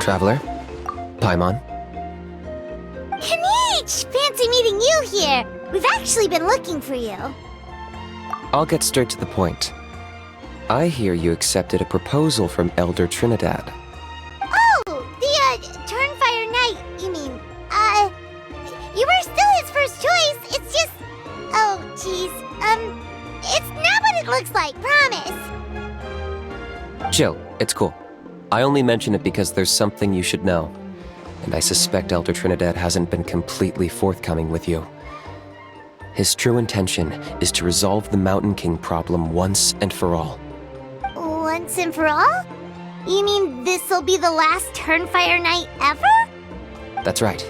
Traveler? Paimon? Kinich! Fancy meeting you here! We've actually been looking for you. I'll get straight to the point. I hear you accepted a proposal from Elder Trinidad. Oh! The, Turnfire Knight, you mean. You were still his first choice, it's just... Oh, jeez. It's not what it looks like, promise. Chill, it's cool. I only mention it because there's something you should know. And I suspect Elder Trinidad hasn't been completely forthcoming with you. His true intention is to resolve the Mountain King problem once and for all. Once and for all? You mean this'll be the last Turnfire Knight ever? That's right.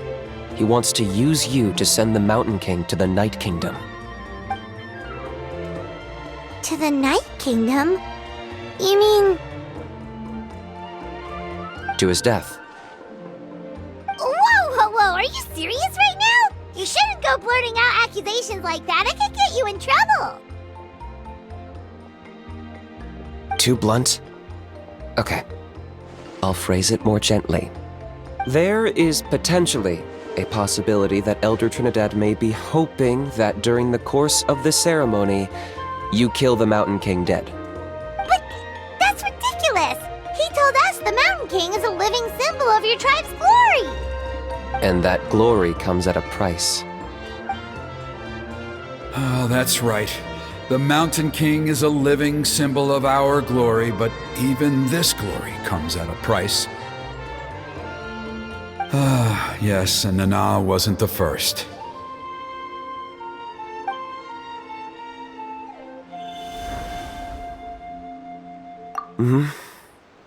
He wants to use you to send the Mountain King to the Night Kingdom. To the Night Kingdom? You mean... To his death. Whoa, are you serious right now? You shouldn't go blurting out accusations like that, it could get you in trouble. Too blunt? Okay. I'll phrase it more gently. There is potentially a possibility that Elder Trinidad may be hoping that during the course of the ceremony, you kill the Mountain King dead. But that's ridiculous! He told us the Mountain King is a living symbol of your tribe's glory! And that glory comes at a price. Oh, that's right. The Mountain King is a living symbol of our glory, but even this glory comes at a price. Ah, yes, and Nana wasn't the first.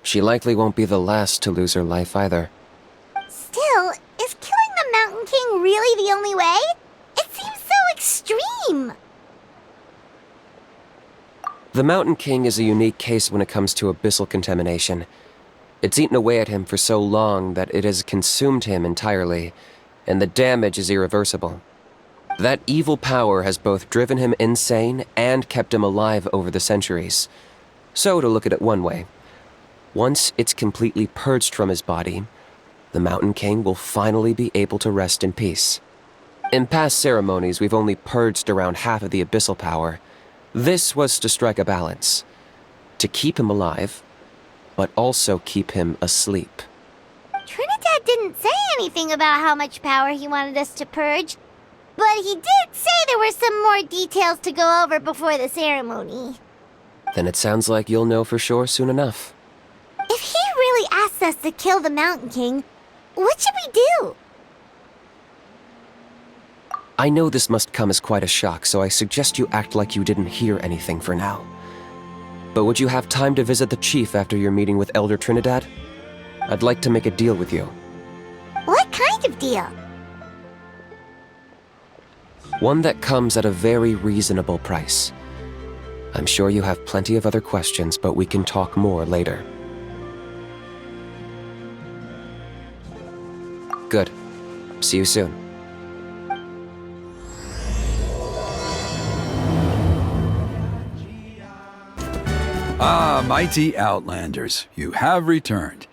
She likely won't be the last to lose her life either. Still, is killing the Mountain King really the only way? It seems so extreme! The Mountain King is a unique case when it comes to abyssal contamination. It's eaten away at him for so long that it has consumed him entirely, and the damage is irreversible. That evil power has both driven him insane and kept him alive over the centuries. So, to look at it one way, once it's completely purged from his body, the Mountain King will finally be able to rest in peace. In past ceremonies, we've only purged around half of the abyssal power. This was to strike a balance, to keep him alive, but also keep him asleep. Trinidad didn't say anything about how much power he wanted us to purge, but he did say there were some more details to go over before the ceremony. Then it sounds like you'll know for sure soon enough. If he really asks us to kill the Mountain King, what should we do? I know this must come as quite a shock, so I suggest you act like you didn't hear anything for now. But would you have time to visit the chief after your meeting with Elder Trinidad? I'd like to make a deal with you. What kind of deal? One that comes at a very reasonable price. I'm sure you have plenty of other questions, but we can talk more later. Good. See you soon. Ah, mighty Outlanders, you have returned.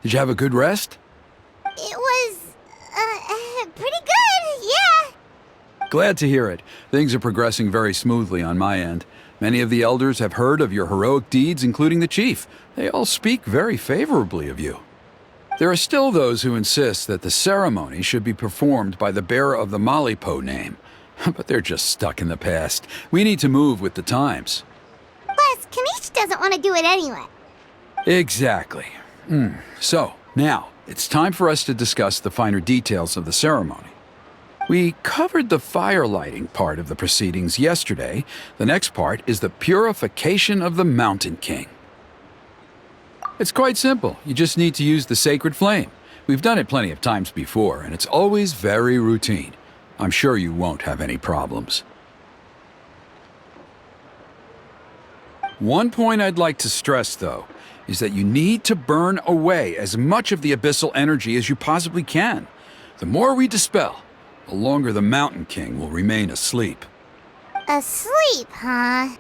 Did you have a good rest? It was, pretty good, yeah. Glad to hear it. Things are progressing very smoothly on my end. Many of the elders have heard of your heroic deeds, including the chief. They all speak very favorably of you. There are still those who insist that the ceremony should be performed by the bearer of the Malipo name. But they're just stuck in the past. We need to move with the times. Plus, Kinich doesn't want to do it anyway. Exactly. So, now, it's time for us to discuss the finer details of the ceremony. We covered the fire lighting part of the proceedings yesterday. The next part is the purification of the Mountain King. It's quite simple. You just need to use the sacred flame. We've done it plenty of times before, and it's always very routine. I'm sure you won't have any problems. One point I'd like to stress, though, is that you need to burn away as much of the abyssal energy as you possibly can. The more we dispel, the longer the Mountain King will remain asleep. Asleep, huh?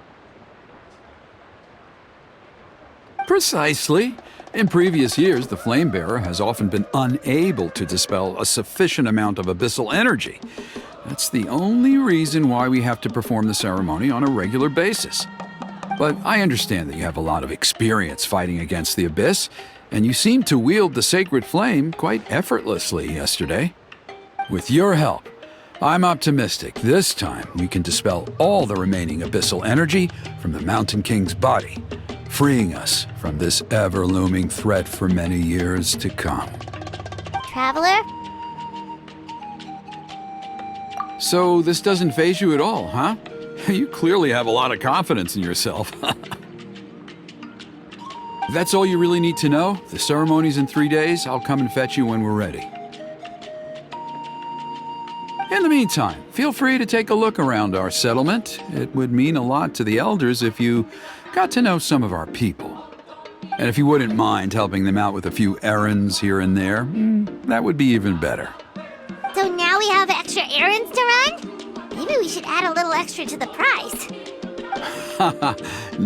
Precisely. In previous years, the Flame Bearer has often been unable to dispel a sufficient amount of abyssal energy. That's the only reason why we have to perform the ceremony on a regular basis. But I understand that you have a lot of experience fighting against the Abyss, and you seemed to wield the sacred flame quite effortlessly yesterday. With your help, I'm optimistic this time we can dispel all the remaining abyssal energy from the Mountain King's body, freeing us from this ever-looming threat for many years to come. Traveler? So this doesn't faze you at all, huh? You clearly have a lot of confidence in yourself. If that's all you really need to know, the ceremony's in 3 days. I'll come and fetch you when we're ready. In the meantime, feel free to take a look around our settlement. It would mean a lot to the elders if you got to know some of our people. And if you wouldn't mind helping them out with a few errands here and there, that would be even better. So now we have extra errands to run? Maybe we should add a little extra to the price.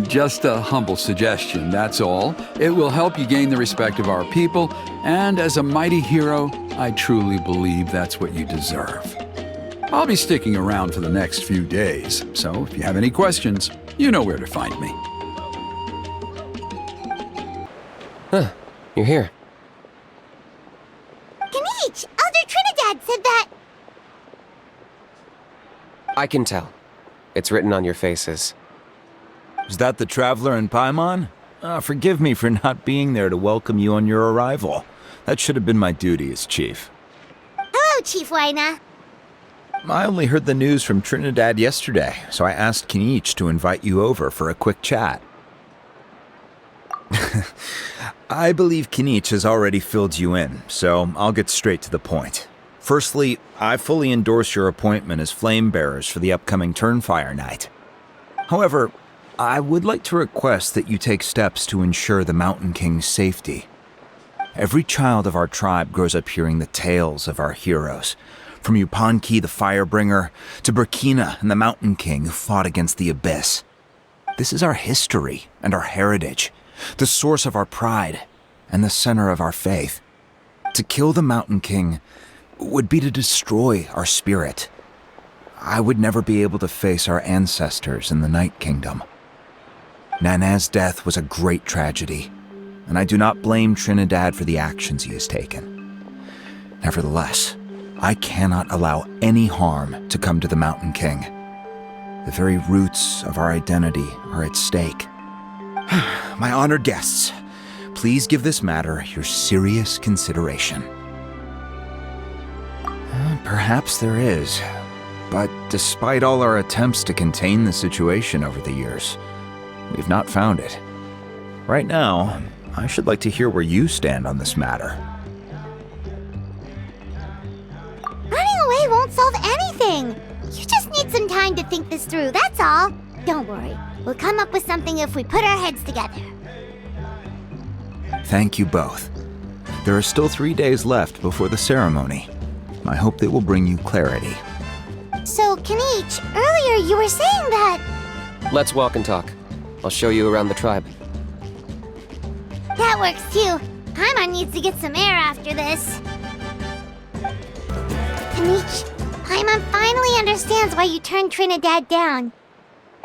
Just a humble suggestion, that's all. It will help you gain the respect of our people, and as a mighty hero, I truly believe that's what you deserve. I'll be sticking around for the next few days, so if you have any questions, you know where to find me. Huh, you're here. Kinich! Elder Trinidad said that... I can tell. It's written on your faces. Is that the Traveler and Paimon? Forgive me for not being there to welcome you on your arrival. That should have been my duty as chief. Hello, Chief Waina. I only heard the news from Trinidad yesterday, so I asked Kinich to invite you over for a quick chat. I believe Kinich has already filled you in, so I'll get straight to the point. Firstly, I fully endorse your appointment as flame bearers for the upcoming Turnfire Night. However, I would like to request that you take steps to ensure the Mountain King's safety. Every child of our tribe grows up hearing the tales of our heroes, from Yupanqui the Firebringer to Burkina and the Mountain King who fought against the Abyss. This is our history and our heritage, the source of our pride and the center of our faith. To kill the Mountain King would be to destroy our spirit. I would never be able to face our ancestors in the Night Kingdom. Nana's death was a great tragedy, and I do not blame Trinidad for the actions he has taken. Nevertheless, I cannot allow any harm to come to the Mountain King. The very roots of our identity are at stake. My honored guests, please give this matter your serious consideration. Perhaps there is, but despite all our attempts to contain the situation over the years, we've not found it. Right now, I should like to hear where you stand on this matter. Running away won't solve anything. You just need some time to think this through, that's all. Don't worry. We'll come up with something if we put our heads together. Thank you both. There are still 3 days left before the ceremony. I hope they will bring you clarity. So, Kinich, earlier you were saying that... Let's walk and talk. I'll show you around the tribe. That works too. Paimon needs to get some air after this. Kinich, Paimon finally understands why you turned Trinidad down.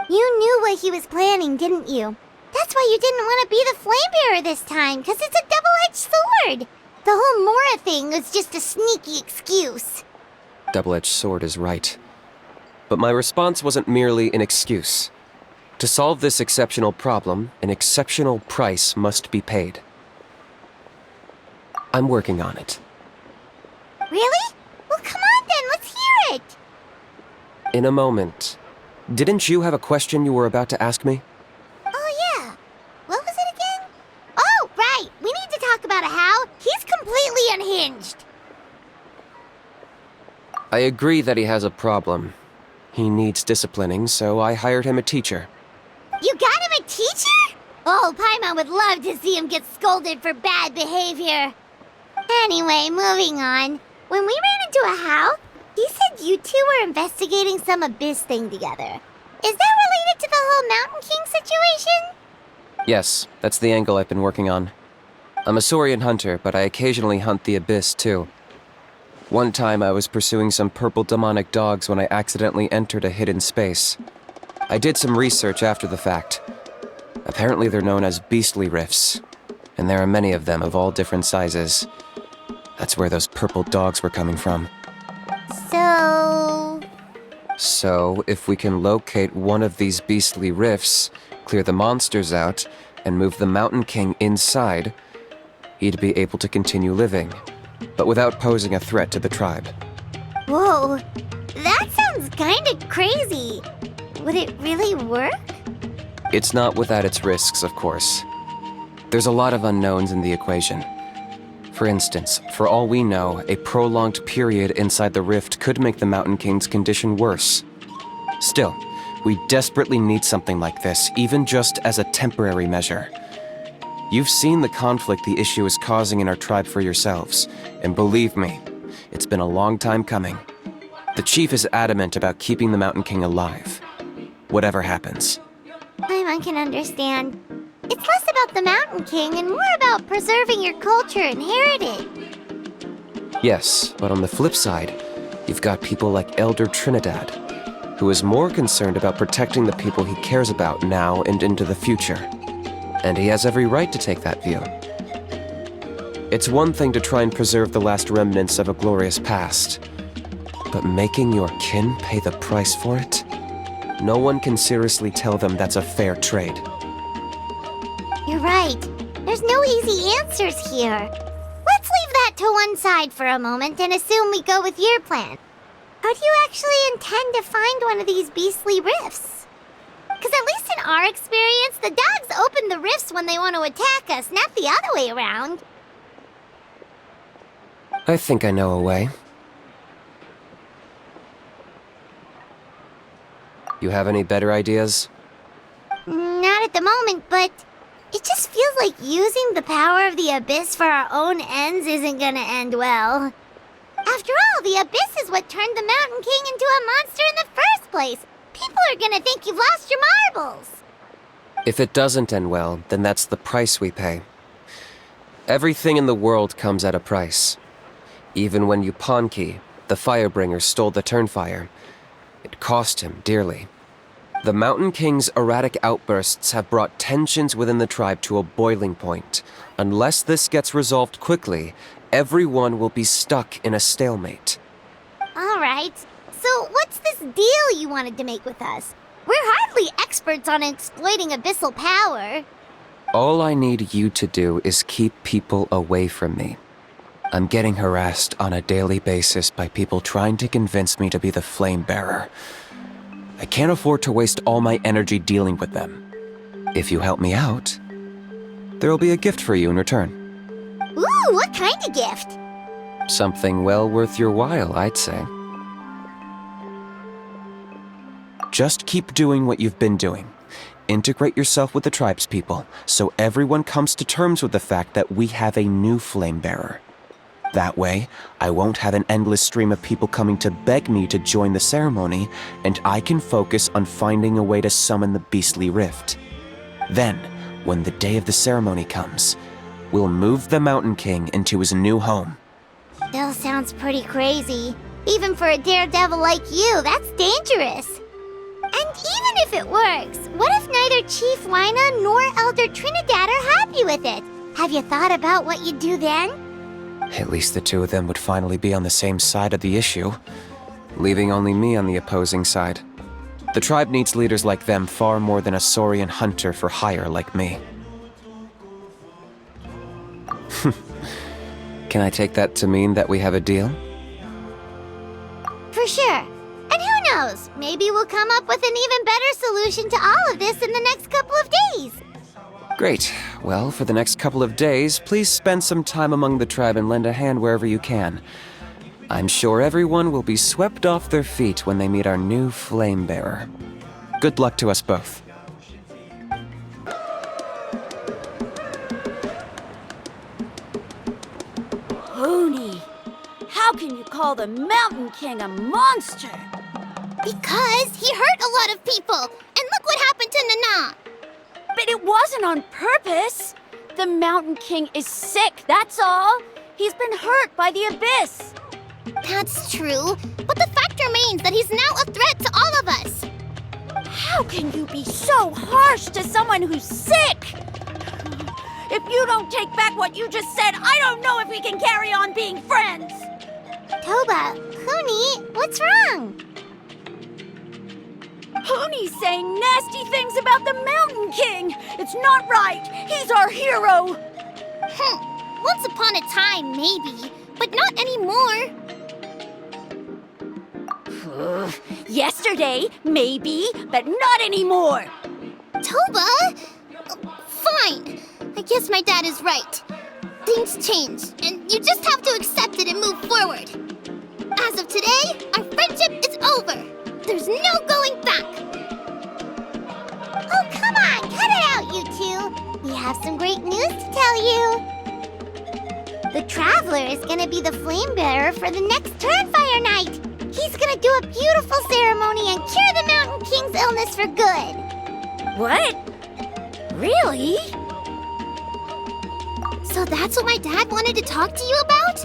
You knew what he was planning, didn't you? That's why you didn't want to be the flame bearer this time, because it's a double-edged sword. The whole Mora thing was just a sneaky excuse. Double-edged sword is right. But my response wasn't merely an excuse. To solve this exceptional problem, an exceptional price must be paid. I'm working on it. Really? Well, come on then, let's hear it. In a moment. Didn't you have a question you were about to ask me? Oh, yeah. What was it again? Oh, right. We need to talk about How. He's completely unhinged. I agree that he has a problem. He needs disciplining, so I hired him a teacher. You got him a teacher? Oh, Paimon would love to see him get scolded for bad behavior. Anyway, moving on. When we ran into a How, he said you two were investigating some Abyss thing together. Is that related to the whole Mountain King situation? Yes, that's the angle I've been working on. I'm a Saurian hunter, but I occasionally hunt the Abyss, too. One time I was pursuing some purple demonic dogs when I accidentally entered a hidden space. I did some research after the fact. Apparently they're known as beastly rifts, and there are many of them of all different sizes. That's where those purple dogs were coming from. So, If we can locate one of these beastly rifts, clear the monsters out, and move the Mountain King inside, he'd be able to continue living, but without posing a threat to the tribe. whoa, that sounds kinda crazy. Would it really work? It's not without its risks, of course. There's a lot of unknowns in the equation. For instance, for all we know, a prolonged period inside the rift could make the Mountain King's condition worse. Still, we desperately need something like this, even just as a temporary measure. You've seen the conflict the issue is causing in our tribe for yourselves, and believe me, it's been a long time coming. The chief is adamant about keeping the Mountain King alive, whatever happens. I can understand. It's less about the Mountain King and more about preserving your culture and heritage. Yes, but on the flip side, you've got people like Elder Trinidad, who is more concerned about protecting the people he cares about now and into the future. And he has every right to take that view. It's one thing to try and preserve the last remnants of a glorious past, but making your kin pay the price for it? No one can seriously tell them that's a fair trade. You're right. There's no easy answers here. Let's leave that to one side for a moment and assume we go with your plan. How do you actually intend to find one of these beastly rifts? Because at least in our experience, the dogs open the rifts when they want to attack us, not the other way around. I think I know a way. You have any better ideas? Not at the moment, but it just feels like using the power of the Abyss for our own ends isn't gonna end well. After all, the Abyss is what turned the Mountain King into a monster in the first place. People are gonna think you've lost your marbles. If it doesn't end well, then that's the price we pay. Everything in the world comes at a price. Even when Yupanqui, the Firebringer, stole the Turnfire, it cost him dearly. The Mountain King's erratic outbursts have brought tensions within the tribe to a boiling point. Unless this gets resolved quickly, everyone will be stuck in a stalemate. All right. So what's this deal you wanted to make with us? We're hardly experts on exploiting abyssal power. All I need you to do is keep people away from me. I'm getting harassed on a daily basis by people trying to convince me to be the flame bearer. I can't afford to waste all my energy dealing with them. If you help me out, there'll be a gift for you in return. Ooh, what kind of gift? Something well worth your while, I'd say. Just keep doing what you've been doing. Integrate yourself with the tribespeople, so everyone comes to terms with the fact that we have a new flame bearer. That way, I won't have an endless stream of people coming to beg me to join the ceremony, and I can focus on finding a way to summon the beastly rift. Then, when the day of the ceremony comes, we'll move the Mountain King into his new home. Still sounds pretty crazy. Even for a daredevil like you, that's dangerous. And even if it works, what if neither Chief Wyna nor Elder Trinidad are happy with it? Have you thought about what you'd do then? At least the two of them would finally be on the same side of the issue, leaving only me on the opposing side. The tribe needs leaders like them far more than a Saurian hunter for hire like me. Can I take that to mean that we have a deal? For sure. And who knows, maybe we'll come up with an even better solution to all of this in the next couple of days. Great. Well, for the next couple of days, please spend some time among the tribe and lend a hand wherever you can. I'm sure everyone will be swept off their feet when they meet our new flame bearer. Good luck to us both. Pony, how can you call the Mountain King a monster? Because he hurt a lot of people. And look what happened to Nana. But it wasn't on purpose. The Mountain King is sick, that's all. He's been hurt by the abyss. That's true, but the fact remains that he's now a threat to all of us. How can you be so harsh to someone who's sick? If you don't take back what you just said, I don't know if we can carry on being friends. Toba, Huni, what's wrong? Huni's saying nasty things about the Mountain King. It's not right. He's our hero. Once upon a time, maybe, but not anymore. Yesterday, maybe, but not anymore. Toba? Fine. I guess my dad is right. Things change, and you just have to accept it and move forward. As of today, our friendship is over. There's no going back. Oh, come on, cut it out, you two. We have some great news to tell you. The Traveler is gonna be the flame bearer for the next Turnfire night. He's gonna do a beautiful ceremony and cure the Mountain King's illness for good. What? Really? So that's what my dad wanted to talk to you about?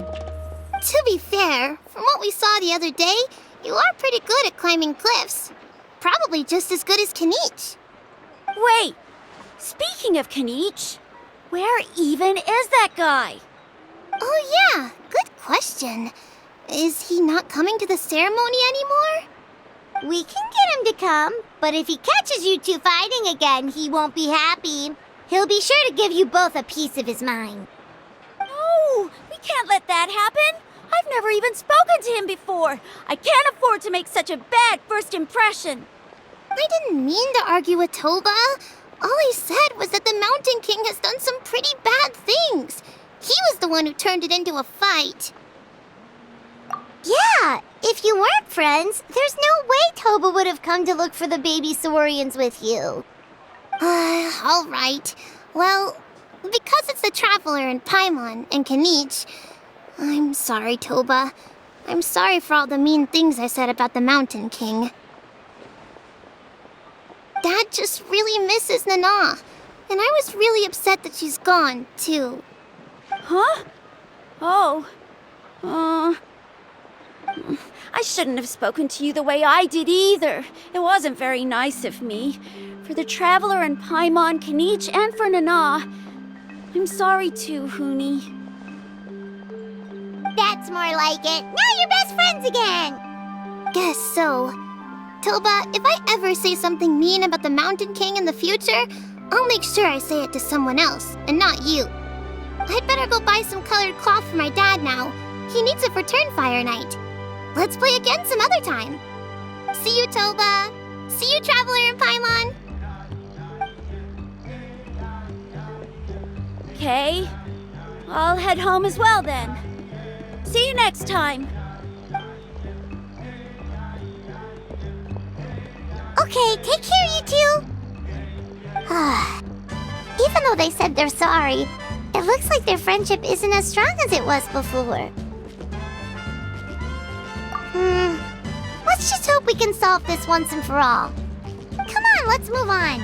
To be fair, from what we saw the other day, you are pretty good at climbing cliffs. Probably just as good as Kinich. Wait, speaking of Kinich, where even is that guy? Oh yeah, good question. Is he not coming to the ceremony anymore? We can get him to come, but if he catches you two fighting again, he won't be happy. He'll be sure to give you both a piece of his mind. No, we can't let that happen. I've never even spoken to him before. I can't afford to make such a bad first impression. I didn't mean to argue with Toba. All I said was that the Mountain King has done some pretty bad things. He was the one who turned it into a fight. Yeah, if you weren't friends, there's no way Toba would have come to look for the baby Saurians with you. All right. Well, because it's the Traveler and Paimon and Kinich, I'm sorry, Toba. I'm sorry for all the mean things I said about the Mountain King. Dad just really misses Nana, and I was really upset that she's gone, too. Huh? Oh. I shouldn't have spoken to you the way I did either. It wasn't very nice of me. For the Traveler and Paimon, Kinich, and for Nana. I'm sorry too, Huni. That's more like it. Now you're best friends again. Guess so. Toba, if I ever say something mean about the Mountain King in the future, I'll make sure I say it to someone else, and not you. I'd better go buy some colored cloth for my dad now. He needs it for Turnfire night. Let's play again some other time. See you, Toba. See you, Traveler and Paimon. Okay. I'll head home as well then. See you next time. Okay, take care, you two. Even though they said they're sorry, it looks like their friendship isn't as strong as it was before. Let's just hope we can solve this once and for all. Come on, let's move on.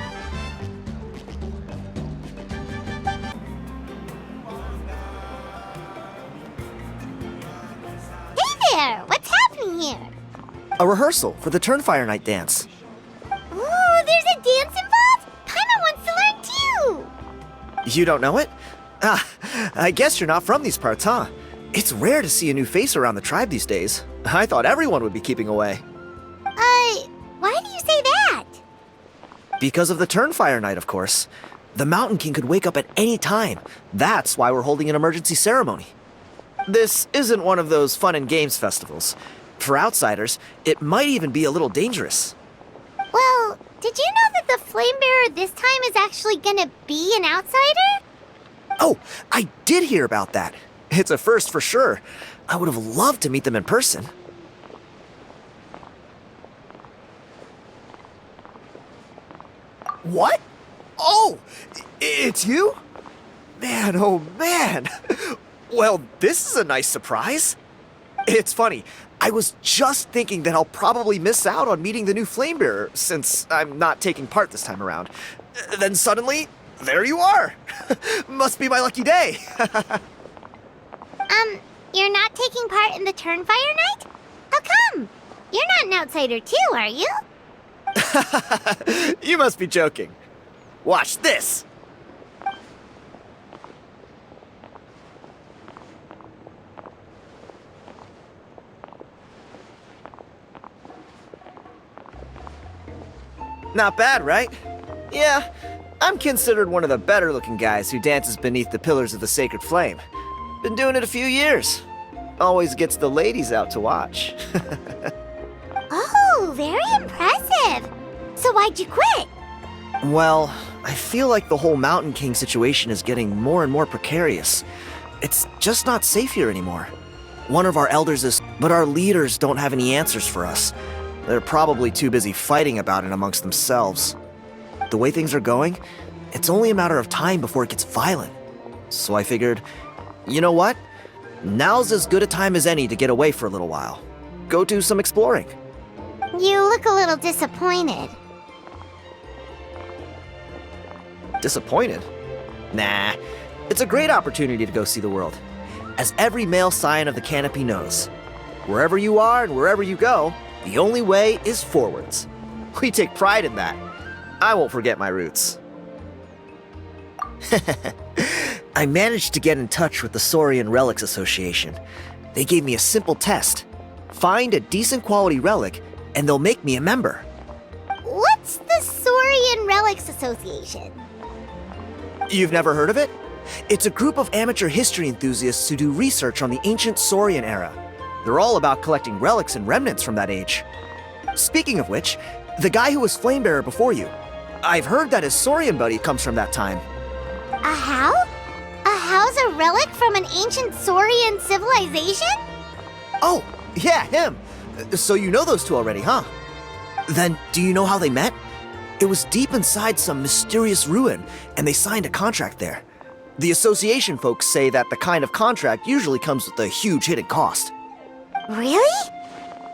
Hey there! What's happening here? A rehearsal for the Turnfire Night dance. Ooh, there's a dance involved? Paimon wants to learn too! You don't know it? Ah, I guess you're not from these parts, huh? It's rare to see a new face around the tribe these days. I thought everyone would be keeping away. Why do you say that? Because of the Turnfire Night, of course. The Mountain King could wake up at any time. That's why we're holding an emergency ceremony. This isn't one of those fun and games festivals. For outsiders, it might even be a little dangerous. Well, did you know that the Flame Bearer this time is actually gonna be an outsider? Oh, I did hear about that. It's a first for sure. I would have loved to meet them in person. What? Oh, it's you? Man, oh man. Well, this is a nice surprise. It's funny, I was just thinking that I'll probably miss out on meeting the new Flamebearer since I'm not taking part this time around. Then suddenly, there you are. Must be my lucky day. You're not taking part in the Turnfire Night? How come? You're not an outsider too, are you? You must be joking. Watch this. Not bad, right? Yeah, I'm considered one of the better looking guys who dances beneath the pillars of the sacred flame. Been doing it a few years. Always gets the ladies out to watch. Oh, very impressive. So why'd you quit? Well, I feel like the whole Mountain King situation is getting more and more precarious. It's just not safe here anymore. One of our elders is, but our leaders don't have any answers for us. They're probably too busy fighting about it amongst themselves. The way things are going, it's only a matter of time before it gets violent. So I figured, you know what? Now's as good a time as any to get away for a little while. Go do some exploring. You look a little disappointed. Disappointed? Nah, it's a great opportunity to go see the world. As every male scion of the canopy knows, wherever you are and wherever you go, the only way is forwards. We take pride in that. I won't forget my roots. I managed to get in touch with the Saurian Relics Association. They gave me a simple test. Find a decent quality relic, and they'll make me a member. What's the Saurian Relics Association? You've never heard of it? It's a group of amateur history enthusiasts who do research on the ancient Saurian era. They're all about collecting relics and remnants from that age. Speaking of which, the guy who was Flamebearer before you, I've heard that his Saurian buddy comes from that time. A how? A how's a relic from an ancient Saurian civilization? Oh, yeah, him. So you know those two already, huh? Then, do you know how they met? It was deep inside some mysterious ruin, and they signed a contract there. The association folks say that the kind of contract usually comes with a huge hidden cost. Really?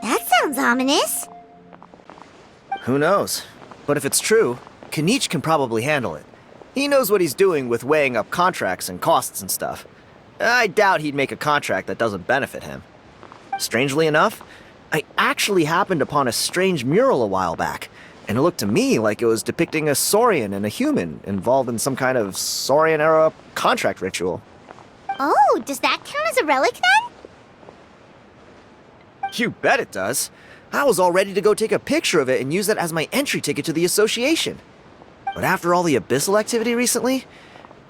That sounds ominous. Who knows? But if it's true, Kinich can probably handle it. He knows what he's doing with weighing up contracts and costs and stuff. I doubt he'd make a contract that doesn't benefit him. Strangely enough, I actually happened upon a strange mural a while back, and it looked to me like it was depicting a Saurian and a human involved in some kind of Saurian-era contract ritual. Oh, does that count as a relic then? You bet it does. I was all ready to go take a picture of it and use it as my entry ticket to the association. But after all the abyssal activity recently,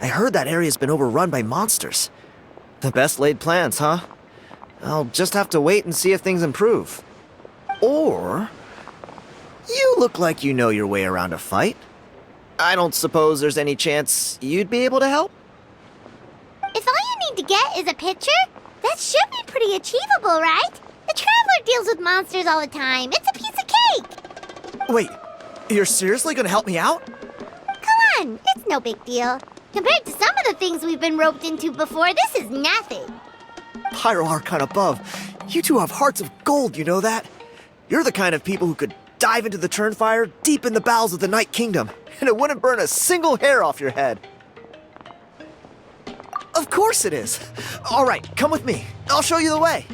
I heard that area's been overrun by monsters. The best laid plans, huh? I'll just have to wait and see if things improve. Or, you look like you know your way around a fight. I don't suppose there's any chance you'd be able to help? If all you need to get is a picture, that should be pretty achievable, right? The Traveler deals with monsters all the time. It's a piece of cake. Wait, you're seriously gonna help me out? Come on, it's no big deal. Compared to some of the things we've been roped into before, this is nothing. Pyro Archon above, you two have hearts of gold, you know that? You're the kind of people who could dive into the Turnfire deep in the bowels of the Night Kingdom, and it wouldn't burn a single hair off your head. Of course it is. All right, come with me. I'll show you the way.